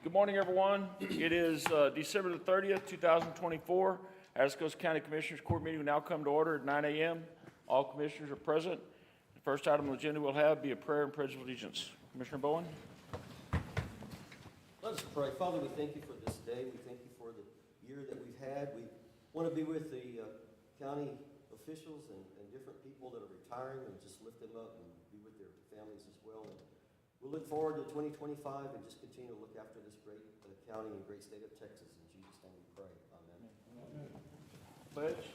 Good morning, everyone. It is December the 30th, 2024. Atascosa County Commissioners Court meeting will now come to order at 9 a.m. All commissioners are present. The first item on the agenda we'll have be a prayer and pledge of allegiance. Commissioner Bowen. Let us pray. Father, we thank you for this day. We thank you for the year that we've had. We want to be with the county officials and different people that are retiring and just lift them up and be with their families as well. And we'll look forward to 2025 and just continue to look after this great county and great state of Texas. In Jesus' name we pray. Amen. Amen. Pledge.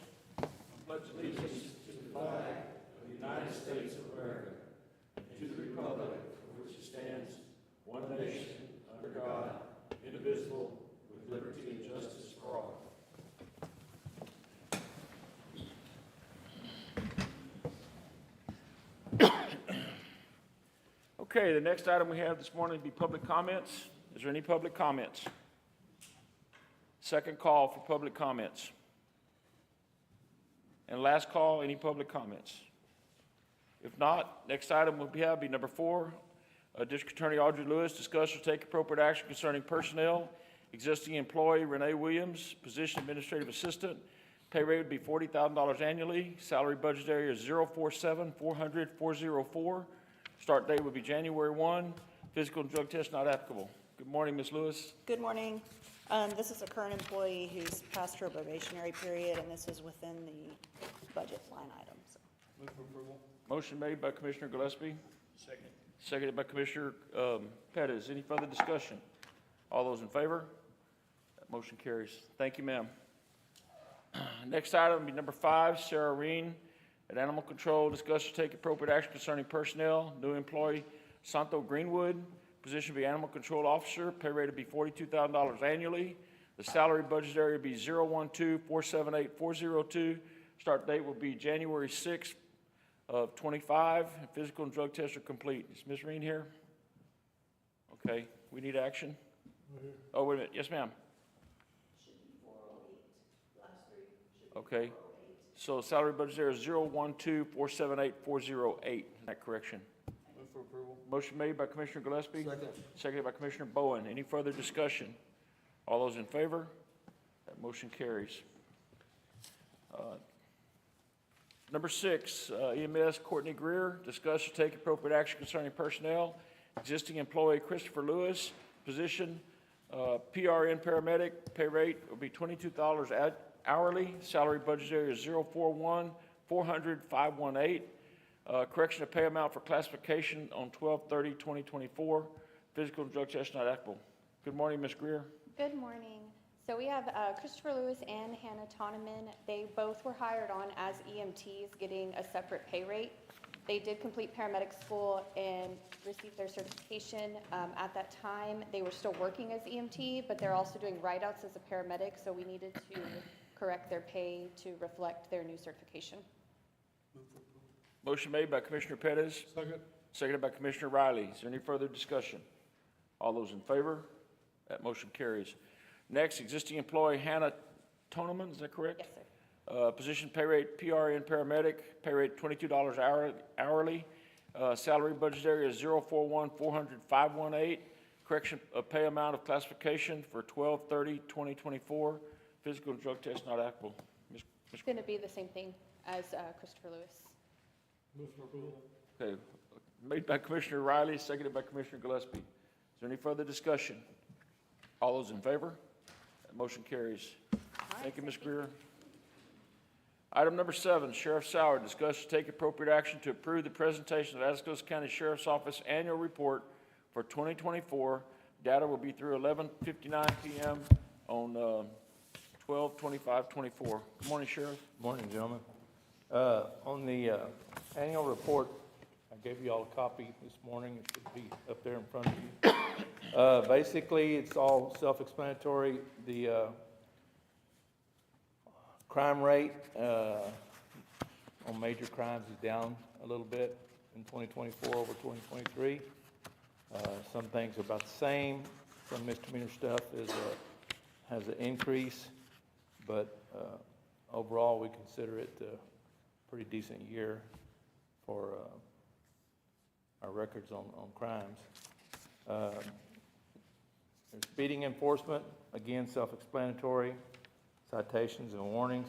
Pledge allegiance to the flag of the United States of America and to the republic for which it stands, one nation, under God, indivisible, with liberty and justice for all. Okay, the next item we have this morning will be public comments. Is there any public comments? Second call for public comments. And last call, any public comments? If not, next item will be number 4. District Attorney Audrey Lewis discuss or take appropriate action concerning personnel. Existing employee Renee Williams, position administrative assistant. Pay rate would be $40,000 annually. Salary budget area is 047-400-404. Start date would be January 1. Physical and drug test not applicable. Good morning, Ms. Lewis. Good morning. This is a current employee who's passed her probationary period, and this is within the budget line items. Move for approval. Motion made by Commissioner Gillespie. Second. Seconded by Commissioner Pettis. Any further discussion? All those in favor? That motion carries. Thank you, ma'am. Next item will be number 5, Sarah Reen at Animal Control. Discuss or take appropriate action concerning personnel. New employee Santo Greenwood. Position be Animal Control Officer. Pay rate would be $42,000 annually. The salary budget area would be 012-478-402. Start date will be January 6th of 25. Physical and drug tests are complete. Is Ms. Reen here? Okay, we need action. Oh, wait a minute. Yes, ma'am. Should be 408. Last 3 should be Okay. 408. So salary budget area is 012-478-408. That correction. Move for approval. Motion made by Commissioner Gillespie. Second. Seconded by Commissioner Bowen. Any further discussion? All those in favor? That motion carries. Number 6, EMS Courtney Greer. Discuss or take appropriate action concerning personnel. Existing employee Christopher Lewis. Position PRN paramedic. Pay rate will be $22 hourly. Salary budget area is 041-400-518. Correction of pay amount for classification on 12/30/2024. Physical and drug test not applicable. Good morning, Ms. Greer. Good morning. So we have Christopher Lewis and Hannah Toneman. They both were hired on as EMTs, getting a separate pay rate. They did complete paramedic school and received their certification. At that time, they were still working as EMT, but they're also doing write-outs as a paramedic, so we needed to correct their pay to reflect their new certification. Motion made by Commissioner Pettis. Second. Seconded by Commissioner Riley. Is there any further discussion? All those in favor? That motion carries. Next, existing employee Hannah Toneman, is that correct? Yes, sir. Position pay rate PRN paramedic, pay rate $22 hourly. Salary budget area is 041-400-518. Correction of pay amount of classification for 12/30/2024. Physical and drug test not applicable. It's going to be the same thing as Christopher Lewis. Move for approval. Okay, made by Commissioner Riley, seconded by Commissioner Gillespie. Is there any further discussion? All those in favor? That motion carries. Thank you, Ms. Greer. Item number 7, Sheriff Sauer. Discuss and take appropriate action to approve the presentation of Atascosa County Sheriff's Office Annual Report for 2024. Data will be through 11:59 p.m. on 12/25/24. Good morning, Sheriff. Good morning, gentlemen. On the annual report, I gave you all a copy this morning. It should be up there in front of you. Basically, it's all self-explanatory. The crime rate on major crimes is down a little bit in 2024 over 2023. Some things are about the same. Some misdemeanor stuff has an increase, but overall, we consider it a pretty decent year for our records on crimes. There's speeding enforcement, again, self-explanatory, citations and warnings.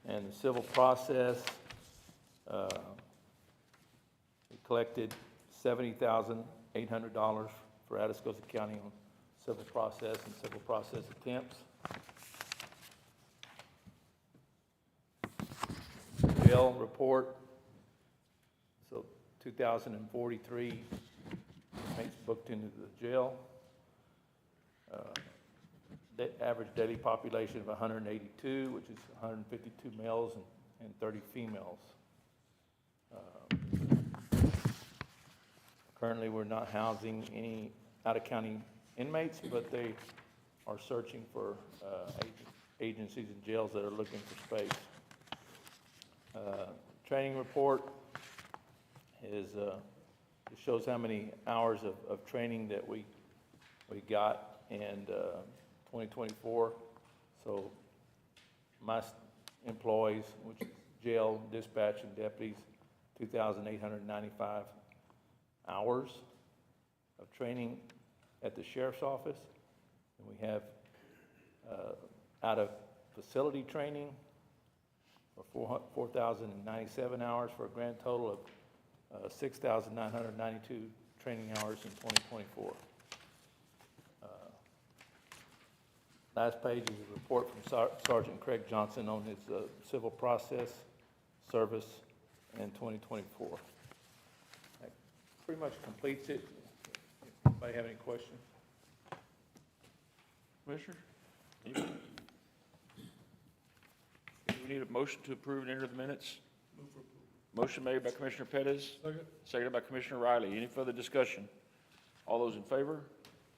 And the civil process, we collected $70,800 for Atascosa County on civil process and civil process attempts. Jail report, so 2,043 inmates booked into the jail. Average daily population of 182, which is 152 males and 30 females. Currently, we're not housing any out-of-county inmates, but they are searching for agencies and jails that are looking for space. Training report is it shows how many hours of training that we got in 2024. So my employees, which is jail, dispatch, and deputies, 2,895 hours of training at the sheriff's office. And we have out-of-facility training for 4,097 hours, for a grand total of 6,992 training hours in 2024. Last page is a report from Sergeant Craig Johnson on his civil process service in 2024. That pretty much completes it. Anybody have any questions? Commissioner? Anybody? We need a motion to approve and enter the minutes. Motion made by Commissioner Pettis. Seconded by Commissioner Riley. Any further discussion? All those in favor?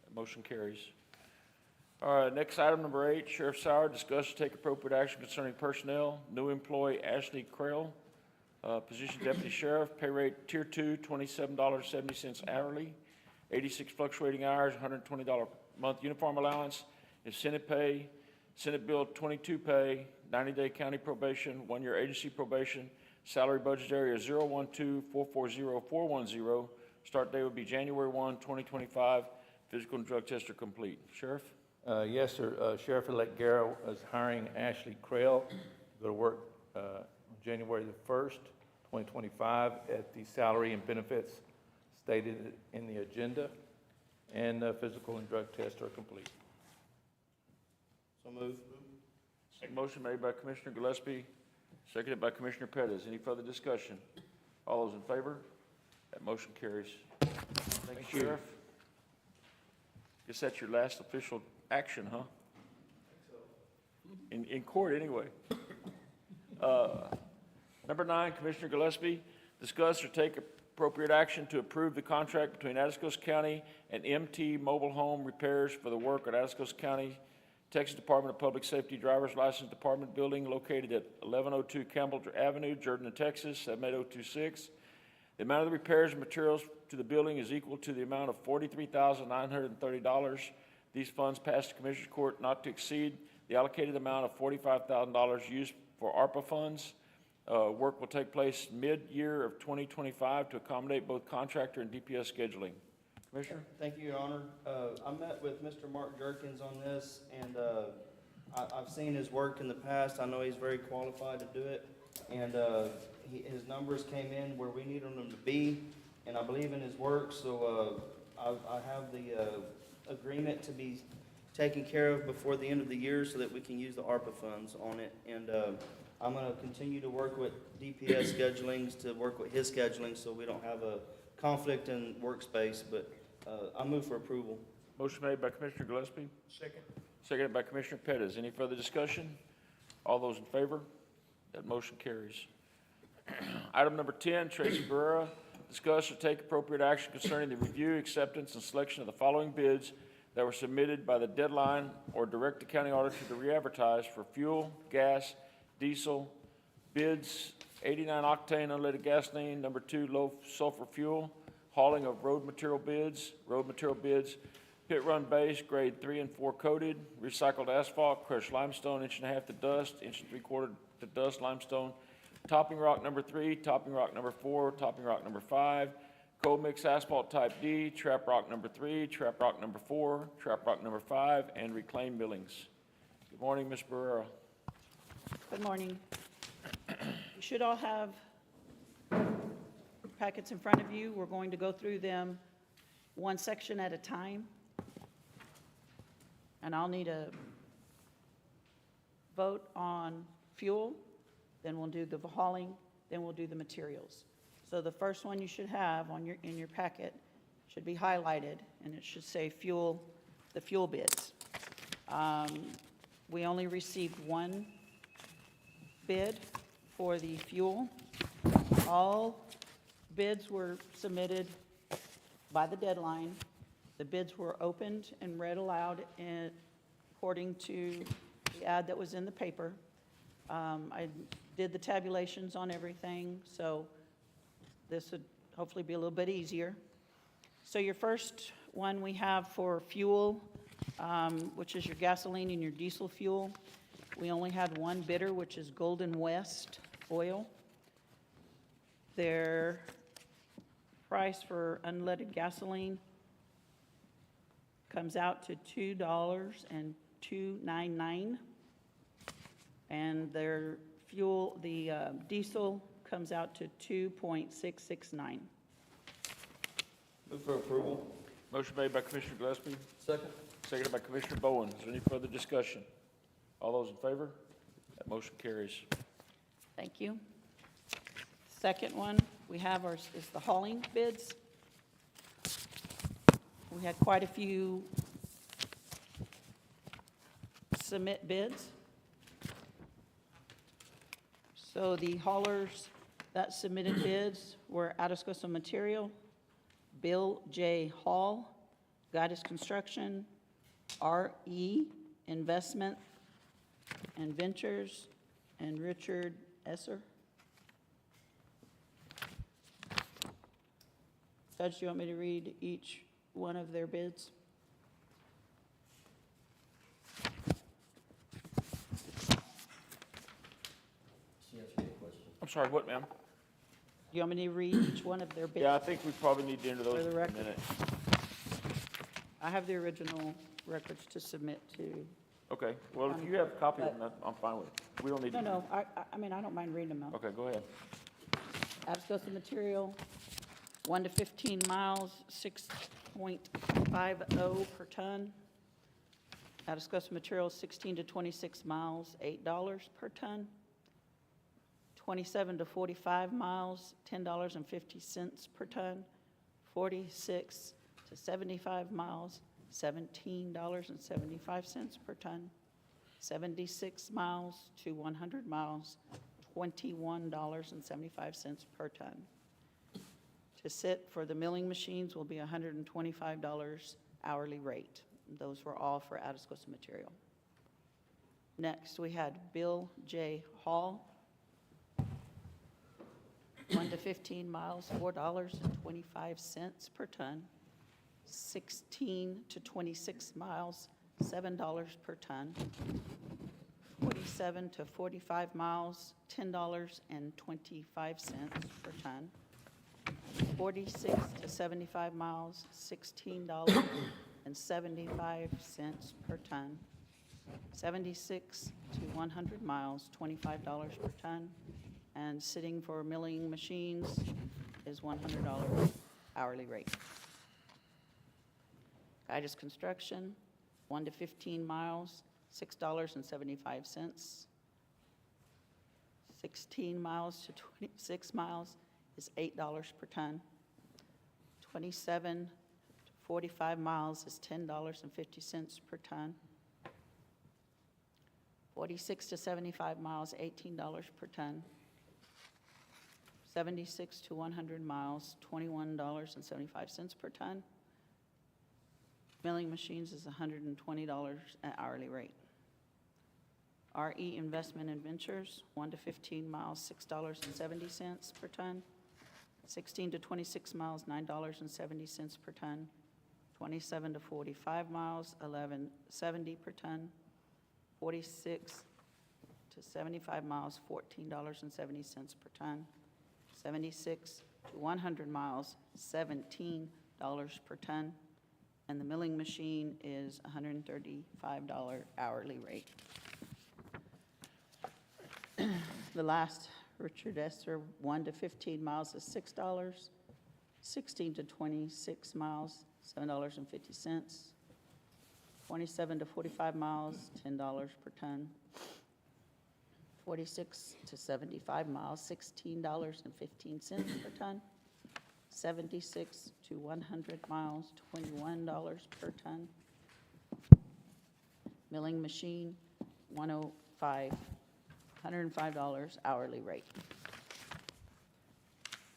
That motion carries. All right, next item, number 8, Sheriff Sauer, discuss and take appropriate action concerning personnel. New employee Ashley Krell, position Deputy Sheriff, pay rate Tier 2, $27.70 hourly, 86 fluctuating hours, $120 a month uniform allowance, incentive pay, Senate Bill 22 pay, 90-day county probation, 1-year agency probation, salary budget area 012-440-410. Start date would be January 1, 2025. Physical and drug tests are complete. Sheriff? Yes, sir. Sheriff-elect Guerra is hiring Ashley Krell to go to work on January the 1st, 2025 at the salary and benefits stated in the agenda, and physical and drug tests are complete. So moved. Motion made by Commissioner Gillespie, seconded by Commissioner Pettis. Any further discussion? All those in favor? That motion carries. Thank you, Sheriff. Guess that's your last official action, huh? In court, anyway. Number 9, Commissioner Gillespie, discuss or take appropriate action to approve the contract between Atascosa County and MT Mobile Home Repairs for the work at Atascosa County, Texas Department of Public Safety Driver's License Department Building located at 1102 Campbell Avenue, Jordan, Texas, 78026. The amount of the repairs and materials to the building is equal to the amount of $43,930. These funds passed to Commissioners Court not to exceed the allocated amount of $45,000 used for ARPA funds. Work will take place mid-year of 2025 to accommodate both contractor and DPS scheduling. Commissioner? Thank you, Your Honor. I met with Mr. Mark Jerkins on this, and I've seen his work in the past. I know he's very qualified to do it, and his numbers came in where we needed them to be, and I believe in his work, so I have the agreement to be taken care of before the end of the year so that we can use the ARPA funds on it, and I'm going to continue to work with DPS schedulings to work with his scheduling so we don't have a conflict in workspace, but I move for approval. Motion made by Commissioner Gillespie. Second. Seconded by Commissioner Pettis. Any further discussion? All those in favor? That motion carries. Item number 10, Tracy Barrera, discuss or take appropriate action concerning the review, acceptance, and selection of the following bids that were submitted by the deadline or direct the county auditor to re-advertise for fuel, gas, diesel, bids, 89 octane unleaded gasoline, number 2, low sulfur fuel, hauling of road material bids, pit run base, grade 3 and 4 coated, recycled asphalt, crushed limestone, 1.5 inches to dust, 1.75 inches to dust limestone, topping rock number 3, topping rock number 4, topping rock number 5, Cold mix asphalt type D, trap rock number 3, trap rock number 4, trap rock number 5, and reclaim millings. Good morning, Ms. Barrera. Good morning. You should all have packets in front of you. We're going to go through them one section at a time. And I'll need a vote on fuel, then we'll do the hauling, then we'll do the materials. So the first one you should have in your packet should be highlighted, and it should say fuel, the fuel bids. We only received one bid for the fuel. All bids were submitted by the deadline. The bids were opened and read aloud according to the ad that was in the paper. I did the tabulations on everything, so this would hopefully be a little bit easier. So your first one we have for fuel, which is your gasoline and your diesel fuel. We only had one bidder, which is Golden West Oil. Their price for unleaded gasoline comes out to $2.299. And their fuel, the diesel, comes out to $2.669. Move for approval. Motion made by Commissioner Gillespie, Second. seconded by Commissioner Bowen. Is there any further discussion? All those in favor? That motion carries. Thank you. Second one we have is the hauling bids. We had quite a few submit bids. So the haulers that submitted bids were Atascosa Material, Bill J. Hall, Guidance Construction, RE Investment and Ventures, and Richard Esser. Judge, do you want me to read each one of their bids? She asked you a question. I'm sorry, what, ma'am? Do you want me to read each one of their bids? Yeah, I think we probably need to enter For those the in a record. minute. I have the original records to submit to. Okay, well, if you have a copy of them, I'm fine with it. We don't need to. No, I mean, I don't mind reading them out. Okay, go ahead. Atascosa Material, 1 to 15 miles, 6.50 per ton. Atascosa Material, 16 to 26 miles, $8 per ton. 27 to 45 miles, $10.50 per ton. 46 to 75 miles, $17.75 per ton. 76 miles to 100 miles, $21.75 per ton. To sit for the milling machines will be $125 hourly rate. Those were all for Atascosa Material. Next, we had Bill J. Hall, 1 to 15 miles, $4.25 per ton. 16 to 26 miles, $7 per ton. 47 to 45 miles, $10.25 per ton. 46 to 75 miles, $16.75 per ton. 76 to 100 miles, $25 per ton. And sitting for milling machines is $100 hourly rate. Guidance Construction, 1 to 15 miles, $6.75. 16 miles to 26 miles is $8 per ton. 27 to 45 miles is $10.50 per ton. 46 to 75 miles, $18 per ton. 76 to 100 miles, $21.75 per ton. Milling machines is $120 an hourly rate. RE Investment and Ventures, 1 to 15 miles, $6.70 per ton. 16 to 26 miles, $9.70 per ton. 27 to 45 miles, $11.70 per ton. 46 to 75 miles, $14.70 per ton. 76 to 100 miles, $17 per ton. And the milling machine is $135 hourly rate. The last, Richard Esser, 1 to 15 miles is $6. 16 to 26 miles, $7.50. 27 to 45 miles, $10 per ton. 46 to 75 miles, $16.15 per ton. 76 to 100 miles, $21 per ton. Milling machine, $105 hourly rate.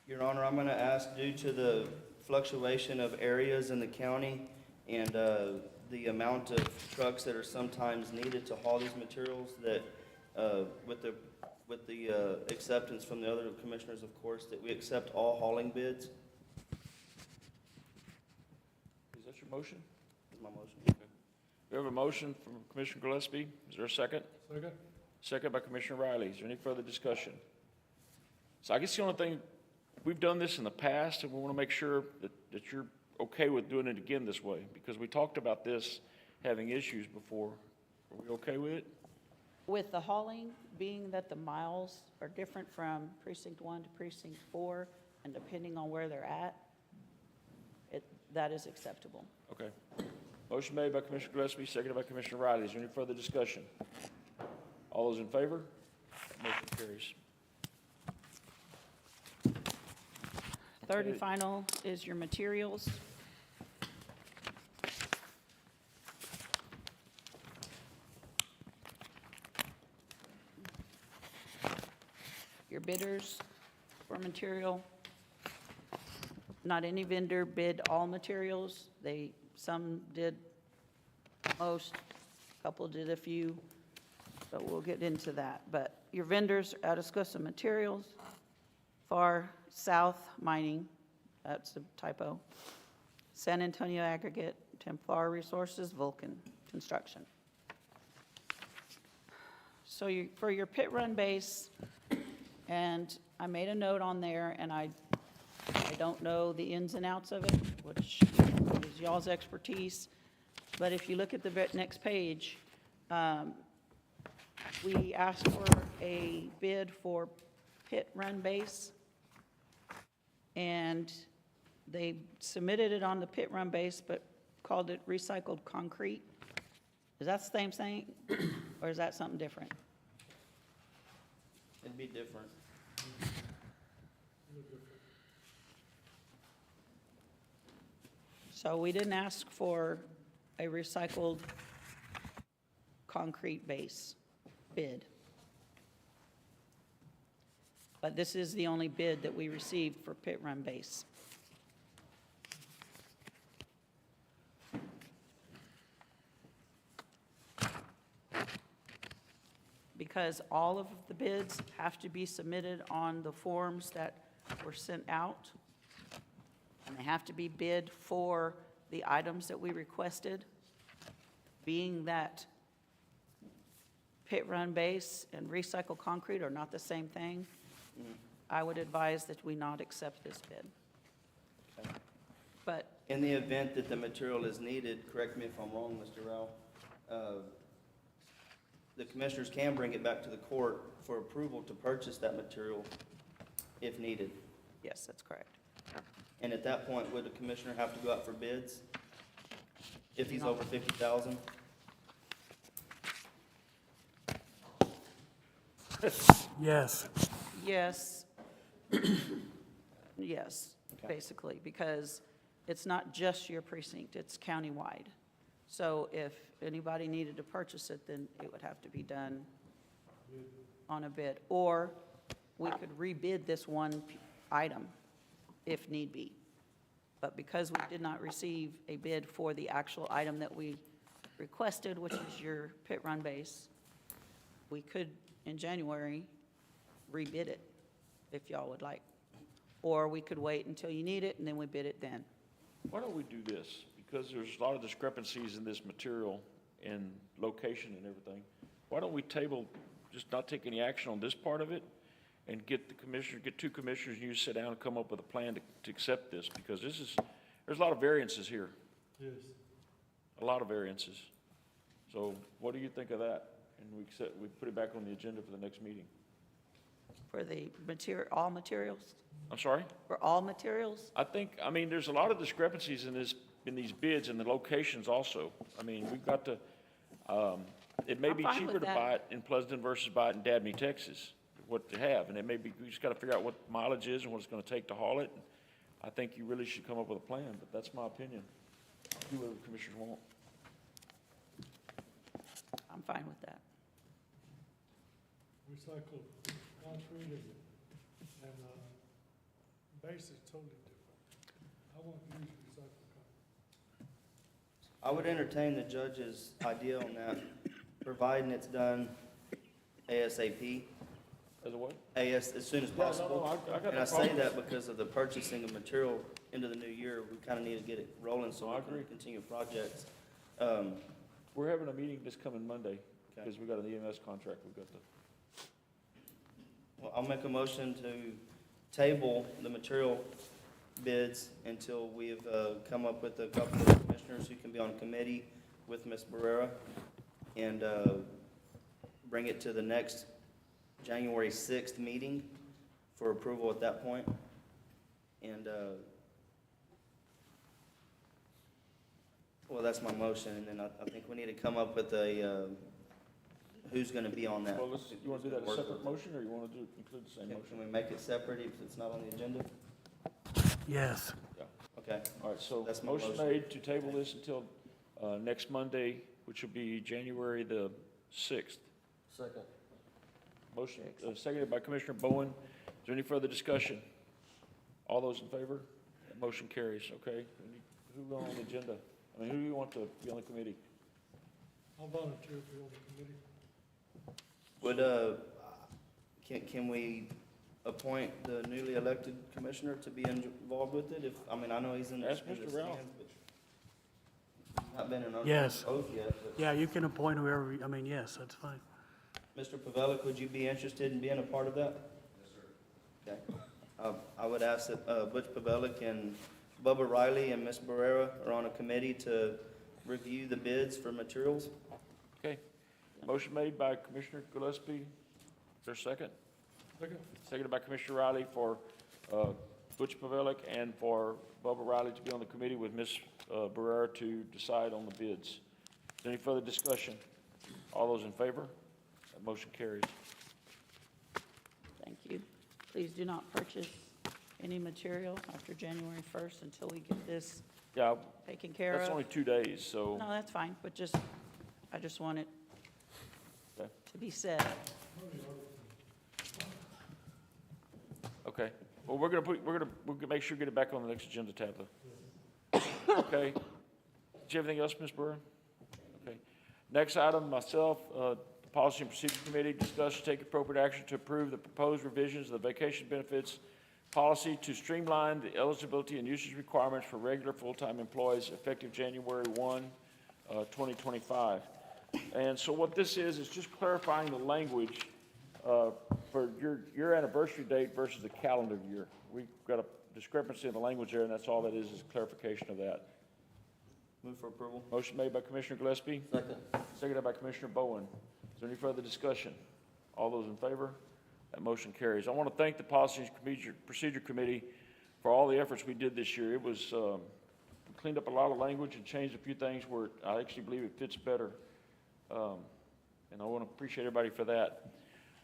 Your Honor, I'm gonna ask, due to the fluctuation of areas in the county and the amount of trucks that are sometimes needed to haul these materials, that with the acceptance from the other commissioners, of course, that we accept all hauling bids. Is that your motion? Is my motion. We have a motion from Commissioner Gillespie. Is there a second? Second. Second by Commissioner Riley. Is there any further discussion? So I guess the only thing, we've done this in the past, and we want to make sure that you're okay with doing it again this way, because we talked about this having issues before. Are we okay with it? With the hauling, being that the miles are different from precinct 1 to precinct 4, and depending on where they're at, that is acceptable. Okay. Motion made by Commissioner Gillespie, seconded by Commissioner Riley. Is there any further discussion? All those in favor? Motion carries. Third and Okay. final is your materials. Your bidders for material. Not any vendor bid all materials. Some did most, a couple did a few, but we'll get into that. But your vendors, Atascosa Materials, Far South Mining, that's a typo, San Antonio Aggregate, Templar Resources, Vulcan Construction. So for your pit run base, and I made a note on there, and I don't know the ins and outs of it, which is y'all's expertise, but if you look at the next page, we asked for a bid for pit run base, and they submitted it on the pit run base, but called it recycled concrete. Is that the same thing, or is that something different? It'd be different. So we didn't ask for a recycled concrete base bid. But this is the only bid that we received for pit run base. Because all of the bids have to be submitted on the forms that were sent out. And they have to be bid for the items that we requested. Being that pit run base and recycled concrete are not the same thing, I would advise that we not accept this bid. Okay. But In the event that the material is needed, correct me if I'm wrong, Mr. Rao, the commissioners can bring it back to the court for approval to purchase that material if needed. yes, that's correct. And at that point, would the commissioner have to go out for bids if he's over 50,000? Yes. Yes. Yes, Okay. basically, because it's not just your precinct, it's countywide. So if anybody needed to purchase it, then it would have to be done on a bid. Or we could rebid this one item if need be. But because we did not receive a bid for the actual item that we requested, which is your pit run base, we could, in January, rebid it, if y'all would like. Or we could wait until you need it, and then we bid it then. Why don't we do this? Because there's a lot of discrepancies in this material and location and everything. Why don't we table, just not take any action on this part of it, and get the commissioners, get two commissioners, and you sit down and come up with a plan to accept this, because there's a lot of variances here. Yes. A lot of variances. So what do you think of that? And we put it back on the agenda for the next meeting. For the material, all materials? I'm sorry? For all materials? I mean, there's a lot of discrepancies in these bids and the locations also. I mean, we've got to, it may I'm be fine cheaper with to that. buy it in Pleasanton versus buy it in Dabney, Texas, what to have. And it may be, we just gotta figure out what mileage is and what it's gonna take to haul it. I think you really should come up with a plan, but that's my opinion. Do whatever the commissioners want. I'm fine with that. Recycled concrete and base is totally different. I want to use recycled concrete. I would entertain the judge's idea on that, providing it's done ASAP, As a what? as soon as possible. I got And I no say problem. that because of the purchasing of material into the new year, we kind of need to get it rolling so No, I we can agree. continue projects. We're having a meeting this coming Monday, Okay. because we got an EMS contract we've got to. Well, I'll make a motion to table the material bids until we've come up with a couple of commissioners who can be on committee with Ms. Barrera, and bring it to the next January 6th meeting for approval at that point. And, well, that's my motion, and then I think we need to come up with a, who's gonna be on that. Well, you want to do that as a Work separate with- motion, or you want to include the same Can motion? we make it separate if it's not on the agenda? Yes. Okay. All right, so That's my motion motion. made to table this until next Monday, which will be January the 6th. Second. Motion seconded by Commissioner Bowen. Is there any further discussion? All those in favor? That motion carries, okay? Who on the agenda? I mean, who do you want to be on the committee? I'll volunteer to be on the committee. Would, can we appoint the newly elected commissioner to be involved with it? I mean, I know he's in the Ask Mr. Ralph. stands, but he's not been in an Yes. oath yet, but Yeah, you can appoint whoever, I mean, yes, that's fine. Mr. Pavelic, would you be interested in being a part of that? Yes, sir. Okay. I would ask that Butch Pavelic and Bubba Riley and Ms. Barrera are on a committee to review the bids for materials. Okay. Motion made by Commissioner Gillespie. Is there a second? Second. Seconded by Commissioner Riley for Butch Pavelic and for Bubba Riley to be on the committee with Ms. Barrera to decide on the bids. Is there any further discussion? All those in favor? That motion carries. Thank you. Please do not purchase any material after January 1st until we get this Yeah, taken care that's of. only 2 days, so, No, that's fine, but I just want it Okay. to be said. okay. Well, we're gonna make sure to get it back on the next agenda, Tabitha. Okay. Do you have anything else, Ms. Brewer? Okay. Next item, myself, the Policy and Procedure Committee, discuss and take appropriate action to approve the proposed revisions of the vacation benefits policy to streamline the eligibility and usage requirements for regular full-time employees effective January 1, 2025. And so what this is just clarifying the language for your anniversary date versus the calendar year. We've got a discrepancy in the language there, and that's all that is clarification of that. Move for approval. Motion made by Commissioner Gillespie, Second. seconded by Commissioner Bowen. Is there any further discussion? All those in favor? That motion carries. I want to thank the Policy and Procedure Committee for all the efforts we did this year. It was, we cleaned up a lot of language and changed a few things where I actually believe it fits better. And I want to appreciate everybody for that.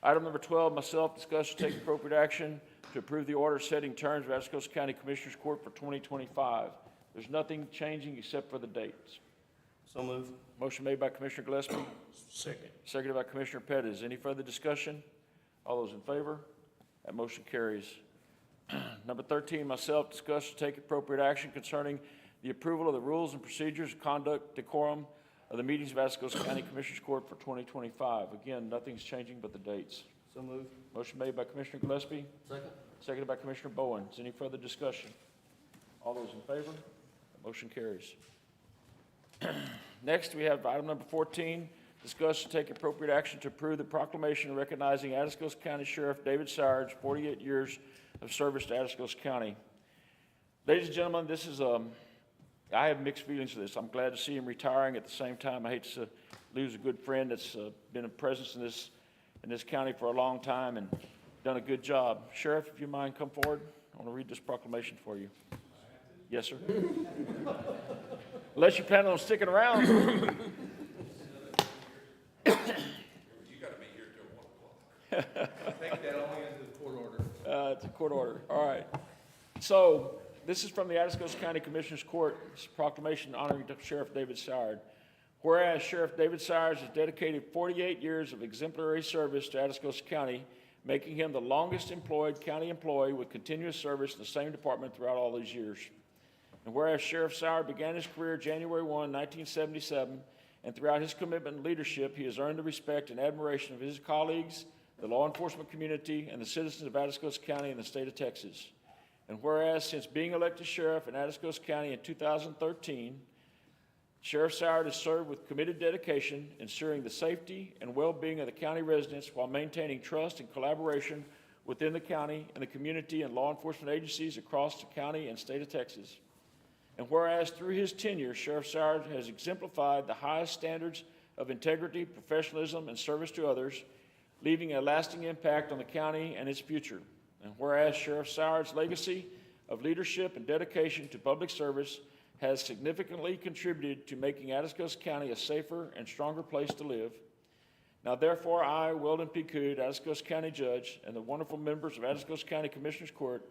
Item number 12, myself, discuss and take appropriate action to approve the order setting terms of Atascosa County Commissioners Court for 2025. There's nothing changing except for the dates. So move. Motion made by Commissioner Gillespie, Second. seconded by Commissioner Pettis. Any further discussion? All those in favor? That motion carries. Number 13, myself, discuss and take appropriate action concerning the approval of the rules and procedures, conduct, decorum of the meetings of Atascosa County Commissioners Court for 2025. Again, nothing's changing but the dates. So move. Motion made by Commissioner Gillespie, Second. seconded by Commissioner Bowen. Is any further discussion? All those in favor? That motion carries. Next, we have item number 14, discuss and take appropriate action to approve the proclamation recognizing Atascosa County Sheriff David Soward's 48 years of service to Atascosa County. Ladies and gentlemen, this is, I have mixed feelings of this. I'm glad to see him retiring. At the same time, I hate to lose a good friend that's been a presence in this county for a long time and done a good job. Sheriff, if you mind, come forward. I want to read this proclamation for you. Yes, sir. Unless you plan on sticking around. You gotta be here till 1 o'clock. I think that only is the court order. It's a court order. All right. So this is from the Atascosa County Commissioners Court. It's a proclamation honoring Sheriff David Soward. Whereas Sheriff David Soward has dedicated 48 years of exemplary service to Atascosa County, making him the longest employed county employee with continuous service in the same department throughout all these years. And whereas Sheriff Soward began his career January 1, 1977, and throughout his commitment and leadership, he has earned the respect and admiration of his colleagues, the law enforcement community, and the citizens of Atascosa County and the state of Texas. And whereas since being elected sheriff in Atascosa County in 2013, Sheriff Soward has served with committed dedication, ensuring the safety and well-being of the county residents while maintaining trust and collaboration within the county and the community and law enforcement agencies across the county and state of Texas. And whereas through his tenure, Sheriff Soward has exemplified the highest standards of integrity, professionalism, and service to others, leaving a lasting impact on the county and its future. And whereas Sheriff Soward's legacy of leadership and dedication to public service has significantly contributed to making Atascosa County a safer and stronger place to live. Now therefore, I, Weldon P. Cood, Atascosa County Judge, and the wonderful members of Atascosa County Commissioners Court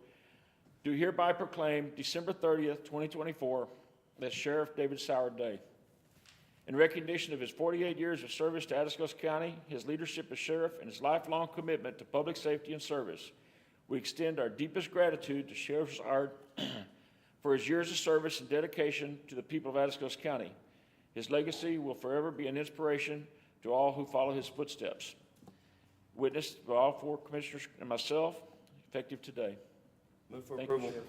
do hereby proclaim December 30th, 2024 as Sheriff David Soward Day. In recognition of his 48 years of service to Atascosa County, his leadership as sheriff, and his lifelong commitment to public safety and service, we extend our deepest gratitude to Sheriff Soward for his years of service and dedication to the people of Atascosa County. His legacy will forever be an inspiration to all who follow his footsteps. Witnessed by all four commissioners and myself, effective today. Move for Thank you, approval. Sheriff.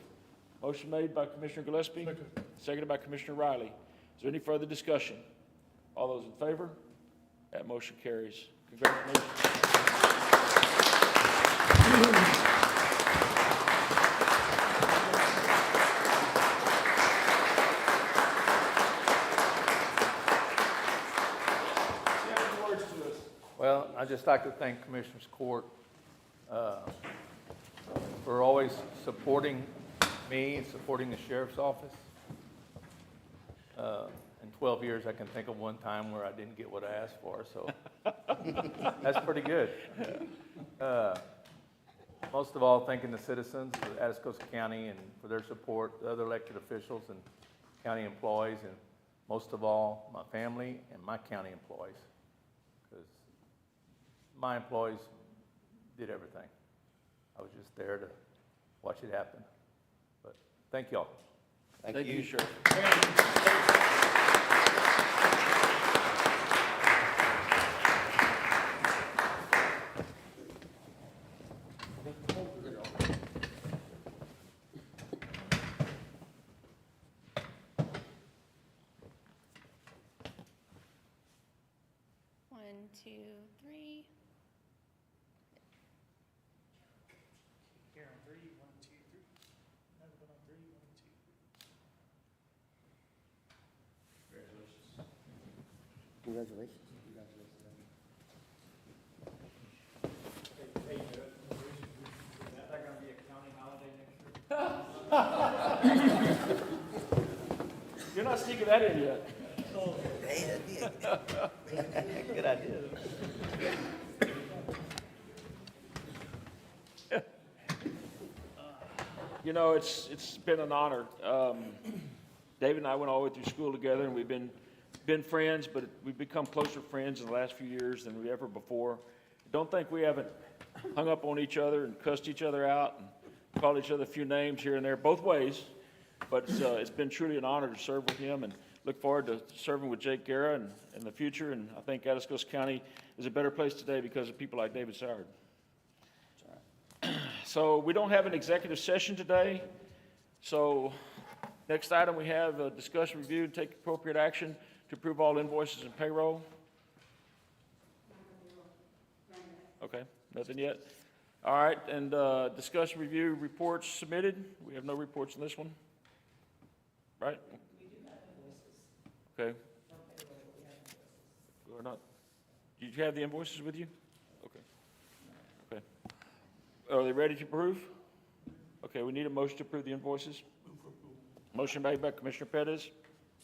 Motion made by Commissioner Gillespie, seconded by Commissioner Riley. Is there any further discussion? All those in favor? That motion carries. Congratulations. Well, I'd just like to thank Commissioners Court for always supporting me and supporting the sheriff's office. In 12 years, I can think of one time where I didn't get what I asked for, so that's pretty good. Most of all, thanking the citizens of Atascosa County and for their support, the other elected officials and county employees, and most of all, my family and my county employees, because my employees did everything. I was just there to watch it happen. But thank y'all. Thank you. Sheriff. One, two, three. Here on 3, 1, 2, 3. Another one on 3, 1, 2. Congratulations. You're not sneaking that in yet. Good idea. You know, it's been an honor. David and I went all the way through school together, and we've been friends, but we've become closer friends in the last few years than we ever before. Don't think we haven't hung up on each other and cussed each other out and called each other a few names here and there, both ways. But it's been truly an honor to serve with him, and look forward to serving with Jake Guerra in the future. And I think Atascosa County is a better place today because of people like David Soward. So we don't have an executive session today. So next item, we have a discussion, review, and take appropriate action to approve all invoices and payroll. Okay, nothing yet? All right, and discussion review reports submitted. We have no reports on this one, right? We do have invoices. Okay. Or not? Did you have the invoices with you? Okay. Okay. Are they ready to approve? Okay, we need a motion to approve the invoices. Motion made by Commissioner Pettis,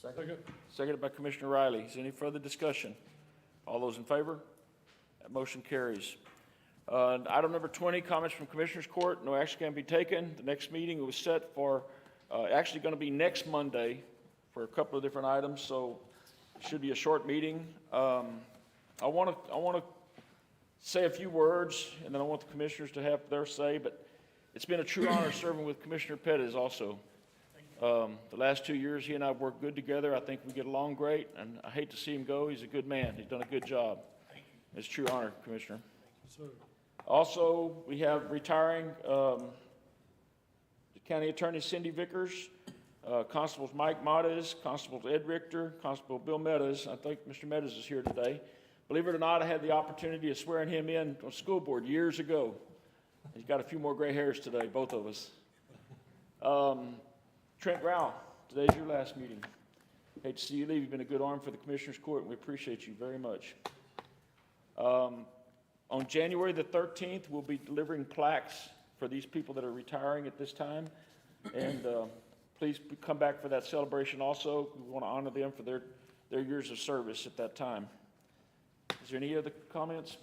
Second? seconded by Commissioner Riley. Is there any further discussion? All those in favor? That motion carries. Item number 20, comments from Commissioners Court. No action can be taken. The next meeting was set for, actually going to be next Monday for a couple of different items, so it should be a short meeting. I want to say a few words, and then I want the commissioners to have their say, but it's been a true honor serving with Commissioner Pettis also. The last 2 years, he and I have worked good together. I think we get along great, and I hate to see him go. He's a good man. He's done a good job. It's a true honor, Commissioner. Also, we have retiring the County Attorney Cindy Vickers, Constables Mike Matas, Constable Ed Richter, Constable Bill Meadows. I think Mr. Meadows is here today. Believe it or not, I had the opportunity of swearing him in on school board years ago. He's got a few more gray hairs today, both of us. Trent Rao, today's your last meeting. Hate to see you leave. You've been a good arm for the Commissioners Court, and we appreciate you very much. On January the 13th, we'll be delivering plaques for these people that are retiring at this time. And please come back for that celebration also. We want to honor them for their years of service at that time. Is there any other comments?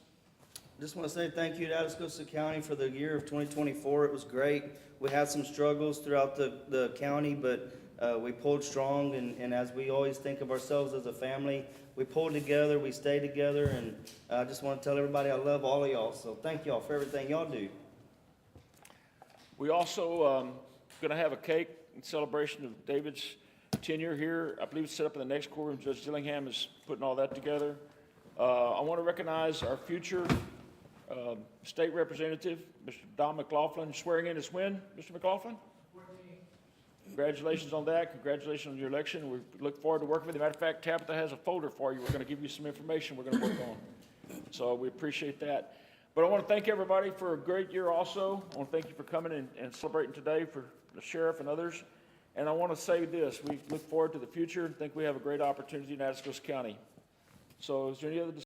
Just want to say thank you to Atascosa County for the year of 2024. It was great. We had some struggles throughout the county, but we pulled strong, and as we always think of ourselves as a family, we pulled together, we stayed together, and I just want to tell everybody I love all of y'all. So thank y'all for everything y'all do. We also going to have a cake in celebration of David's tenure here. I believe it's set up in the next courtroom. Judge Dillingham is putting all that together. I want to recognize our future state representative, Mr. Don McLaughlin, swearing in as when, Mr. McLaughlin? Congratulations on that. Congratulations on your election. We look forward to working with you. Matter of fact, Tabitha has a folder for you. We're going to give you some information we're going to work on. So we appreciate that. But I want to thank everybody for a great year also. I want to thank you for coming and celebrating today for the sheriff and others. And I want to say this, we look forward to the future and think we have a great opportunity in Atascosa County. So is there any other